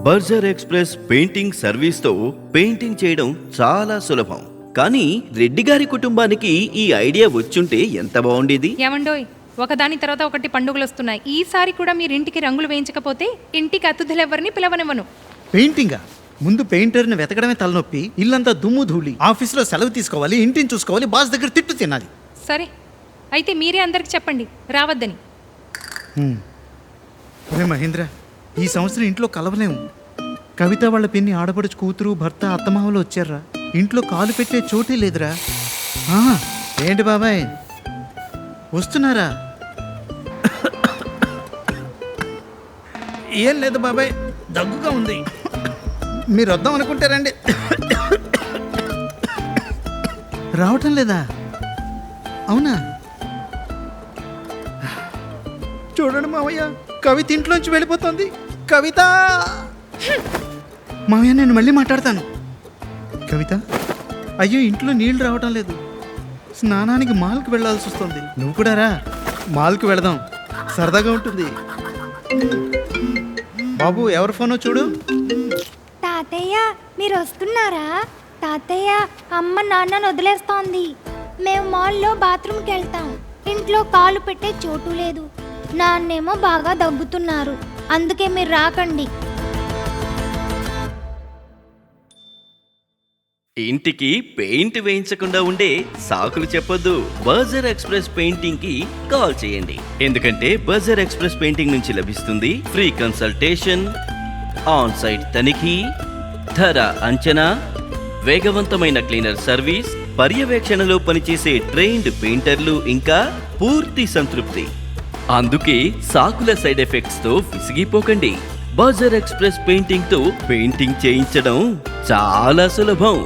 Berger express painting సర్వీస్తో painting చేయడం చాలా సులభం. కానీ రెడ్డి గారి కుటుంబానికి ఈ ఐడియా వచ్చుంటే ఎంత బాగుండేది. ఏమండోయ్, ఒకదాని తర్వాత ఒకటి పండుగలు వస్తున్నాయి. ఈసారి కూడా మీరు ఇంటికి రంగులు వేయించకపోతే ఇంటికి అతిథులెవరిని పిలవనివ్వను. పెయింటింగా? ముందు పెయింటర్ని వెతకడమే తలనొప్పి, ఇల్లంతా దుమ్ము ధూళి, ఆఫీస్లో సెలవు తీసుకోవాలి, ఇంటిని చూసుకోవాలి, బాస్ దగ్గర తిట్టు తినాలి. సరే, అయితే మీరే అందరికి చెప్పండి రావద్దని. ఒరే మహేంద్ర, ఈ సంవత్సరం ఇంట్లో కలవలేము. కవిత వాళ్ళ పిన్ని, ఆడపడుచు కూతురు, భర్త, అత్తమామలు వచ్చారా. ఇంట్లో కాలు పెట్టే చోటే లేదురా. ఏంటి బాబాయ్ వస్తున్నారా? ఏం లేదు బాబాయ్, దగ్గుగా ఉంది. మీరు వద్దాం అనుకుంటారండి. రావటం లేదా? అవునా? చూడండి మావయ్య, కవిత ఇంట్లోంచి వెళ్ళిపోతుంది. కవిత! మావయ్య, నేను మళ్ళీ మాట్లాడతాను. కవిత, అయ్యో ఇంట్లో నీళ్లు రావటం లేదు. స్నానానికి మాల్కి వెళ్ళాల్సి వస్తుంది. నువ్వు కూడా రా, మాల్కి వెళదాం, సరదాగా ఉంటుంది. బాబు, ఎవరి ఫోనో చూడు. తాతయ్య, మీరు వస్తున్నారా? తాతయ్య, అమ్మ నాన్నను వదిలేస్తోంది. మేము మాల్లో బాత్రూమ్కి వెళ్తాం. ఇంట్లో కాలు పెట్టే చోటు లేదు. నాన్నేమో బాగా దగ్గుతున్నారు. అందుకే మీరు రాకండి. ఇంటికి పెయింట్ వేయించకుండా ఉండే సాకులు చెప్పొద్దు. బర్జర్ ఎక్స్ప్రెస్ పెయింటింగ్ కి కాల్ చేయండి. ఎందుకంటే బర్జర్ ఎక్స్ప్రెస్ పెయింటింగ్ నుంచి లభిస్తుంది ఫ్రీ కన్సల్టేషన్, ఆన్ సైట్ తనిఖీ, ధర అంచనా, వేగవంతమైన క్లీనర్ సర్వీస్, పర్యవేక్షణలో పనిచేసే ట్రైన్డ్ పెయింటర్లు, ఇంకా పూర్తి సంతృప్తి. అందుకే సాకుల సైడ్ ఎఫెక్ట్స్ తో విసిగిపోకండి. బర్జర్ ఎక్స్ప్రెస్ పెయింటింగ్ తో పెయింటింగ్ చేయించడం చాలా సులభం.